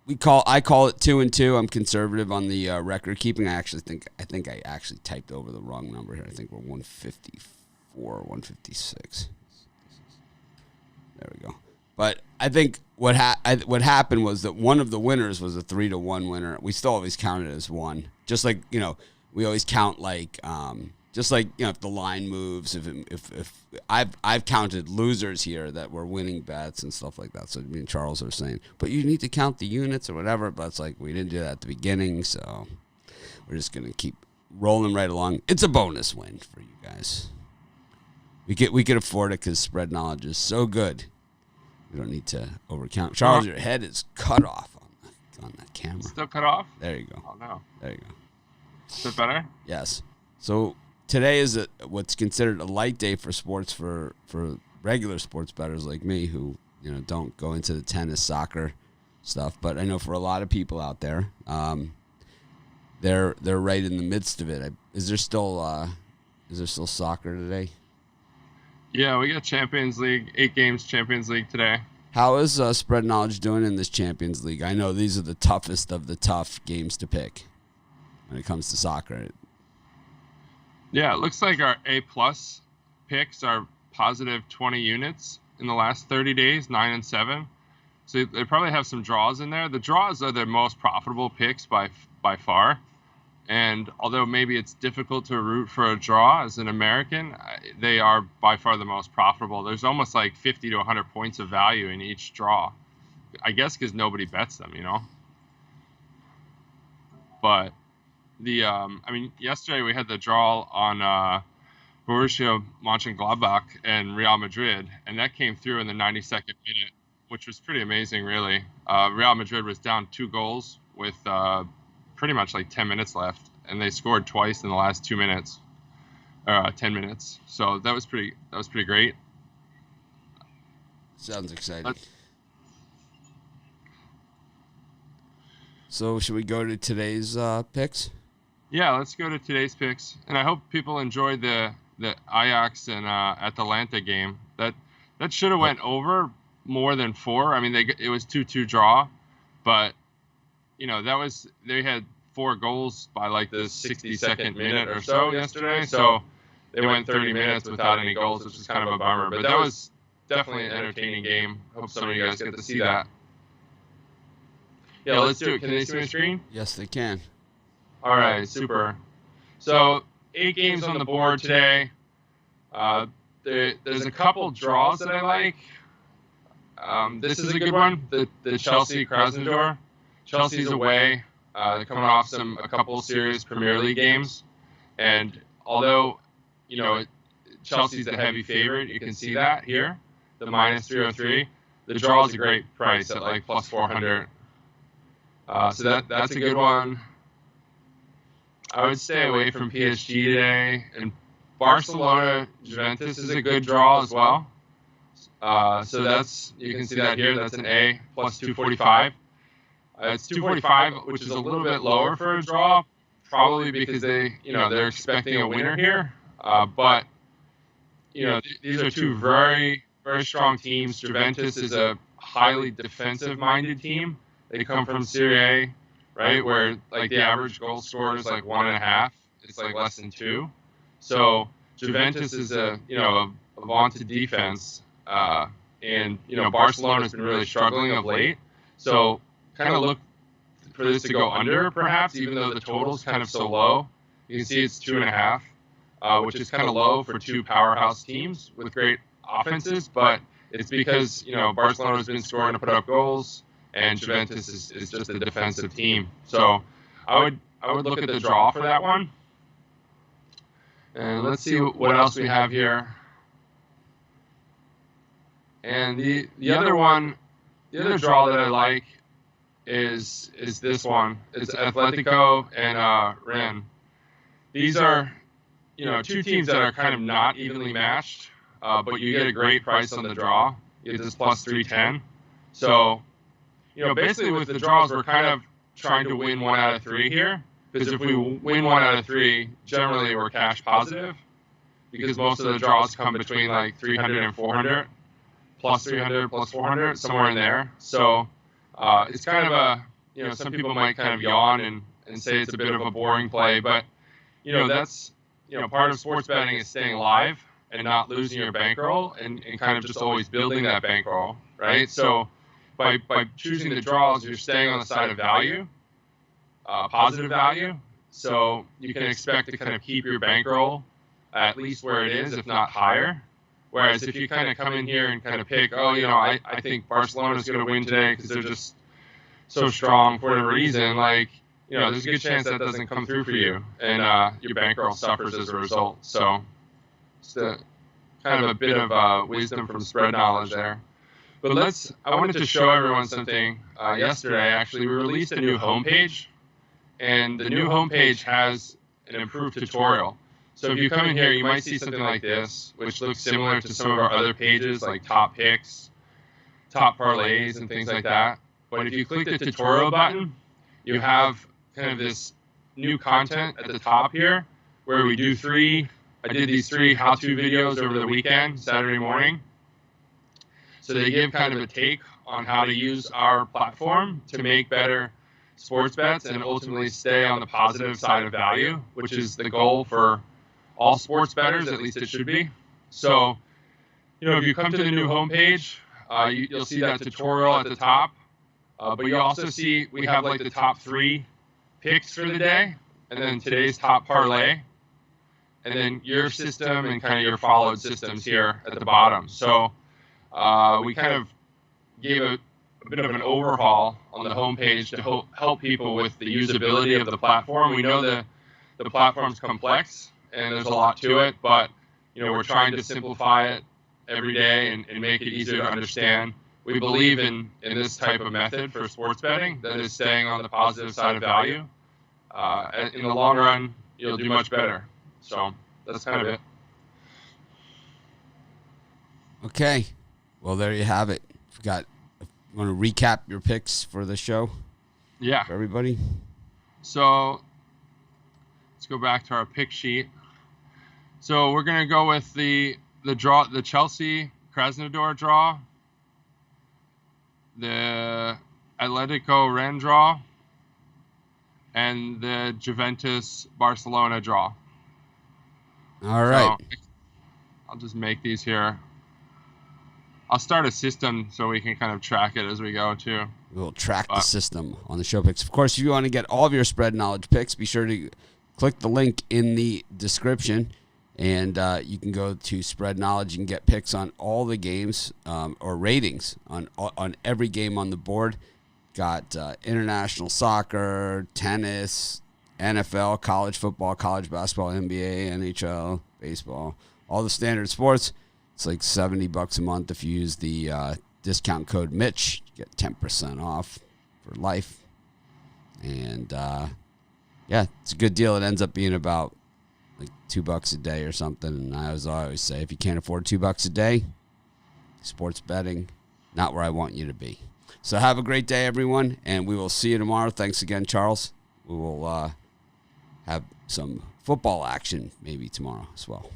I call it 2-2. I'm conservative on the record keeping. I think I actually typed over the wrong number here. I think we're 154, 156. There we go. But I think what happened was that one of the winners was a 3-1 winner. We still always count it as one, just like we always count like if the line moves. If I've counted losers here that were winning bets and stuff like that. So me and Charles are saying, but you need to count the units or whatever. But it's like we didn't do that at the beginning, so we're just gonna keep rolling right along. It's a bonus win for you guys. We could afford it because spread knowledge is so good. We don't need to overcount. Charles, your head is cut off on that camera. Still cut off? There you go. Oh, no. There you go. Is it better? Yes. So today is what's considered a light day for sports for regular sports bettors like me who don't go into the tennis, soccer stuff. But I know for a lot of people out there, they're right in the midst of it. Is there still soccer today? Yeah, we got Champions League, 8 games Champions League today. How is Spread Knowledge doing in this Champions League? I know these are the toughest of the tough games to pick when it comes to soccer. Yeah, it looks like our A-plus picks are positive 20 units in the last 30 days, 9 and 7. So they probably have some draws in there. The draws are their most profitable picks by far. And although maybe it's difficult to root for a draw as an American, they are by far the most profitable. There's almost like 50 to 100 points of value in each draw. I guess because nobody bets them, But yesterday we had the draw on Borussia Mönchengladbach and Real Madrid, and that came through in the 92nd minute, which was pretty amazing, really. Real Madrid was down 2 goals with pretty much like 10 minutes left, and they scored twice in the last 10 minutes. So that was pretty great. Sounds exciting. So should we go to today's picks? Yeah, let's go to today's picks. And I hope people enjoyed the Ajax and Atalanta game. That should have went over more than 4. I mean, it was 2-2 draw, but they had 4 goals by like the 62nd minute or so yesterday. So they went 30 minutes without any goals, which is kind of a bummer. But that was definitely an entertaining game. Hope some of you guys get to see that. Yeah, let's do it. Can they see my screen? Yes, they can. All right, super. So 8 games on the board today. There's a couple draws that I like. This is a good one. The Chelsea Krasnodar. Chelsea's away. They're coming off a couple serious Premier League games, and although Chelsea's the heavy favorite, you can see that here, the minus 303. The draw is a great price at like plus 400. So that's a good one. I would stay away from PSG today, and Barcelona Juventus is a good draw as well. So you can see that here. That's an A plus 245. It's 245, which is a little bit lower for a draw, probably because they're expecting a winner here. But these are 2 very, very strong teams. Juventus is a highly defensive-minded team. They come from Serie A, right, where like the average goal scorer is like 1.5. It's like less than 2. So Juventus is a vaunted defense, and Barcelona has been really struggling of late. So kind of look for this to go under, perhaps, even though the total's kind of so low. You can see it's 2.5, which is kind of low for 2 powerhouse teams with great offenses. But it's because Barcelona's been scoring to put up goals, and Juventus is just a defensive team. So I would look at the draw for that one. And let's see what else we have here. And the other draw that I like is this one. It's Atletico and Rennes. These are 2 teams that are kind of not evenly matched, but you get a great price on the draw. You get this plus 310. So basically with the draws, we're kind of trying to win 1 out of 3 here, because if we win 1 out of 3, generally we're cash positive, because most of the draws come between like 300 and 400, plus 300, plus 400, somewhere in there. So It's kind of a, some people might kind of yawn and say it's a bit of a boring play, but, that's, part of sports betting is staying alive and not losing your bankroll and kind of just always building that bankroll, right? So by choosing the draws, you're staying on the side of value, positive value. So you can expect to kind of keep your bankroll at least where it is, if not higher. Whereas if you kind of come in here and kind of pick, I think Barcelona's going to win today because they're just so strong for whatever reason, like, there's a good chance that doesn't come through for you, and your bankroll suffers as a result. So it's kind of a bit of wisdom from spread knowledge there. But I wanted to show everyone something yesterday. Actually, we released a new homepage, and the new homepage has an improved tutorial. So if you come in here, you might see something like this, which looks similar to some of our other pages, like top picks, top parlays, and things like that. But if you click the tutorial button, you have kind of this new content at the top here, where we do I did these 3 how-to videos over the weekend, Saturday morning. So they give kind of a take on how to use our platform to make better sports bets and ultimately stay on the positive side of value, which is the goal for all sports bettors, at least it should be. So, if you come to the new homepage, you'll see that tutorial at the top. But you also see we have like the top 3 picks for the day, and then today's top parlay, and then your system and kind of your followed systems here at the bottom. So we kind of gave a bit of an overhaul on the homepage to help people with the usability of the platform. We know the platform's complex and there's a lot to it, but we're trying to simplify it every day and make it easier to understand. We believe in this type of method for sports betting that is staying on the positive side of value. In the long run, you'll do much better. So that's kind of it. Okay. Well, there you have it. You want to recap your picks for the show? Yeah. For everybody? So let's go back to our pick sheet. So we're going to go with the Chelsea Krasnodar draw, the Atletico Rennes draw, and the Juventus Barcelona draw. All right. So I'll just make these here. I'll start a system so we can kind of track it as we go too. We'll track the system on the show picks. Of course, if you want to get all of your spread knowledge picks, be sure to click the link in the description, and you can go to Spread Knowledge. You can get picks on all the games or ratings on every game on the board. Got international soccer, tennis, NFL, college football, college basketball, NBA, NHL, baseball, all the standard sports. It's like $70 a month if you use the discount code Mitch. You get 10% off for life. And, yeah, it's a good deal. It ends up being about like $2 a day or something. And I always say, if you can't afford $2 a day, sports betting, not where I want you to be. So have a great day, everyone, and we will see you tomorrow. Thanks again, Charles. We will have some football action maybe tomorrow as well.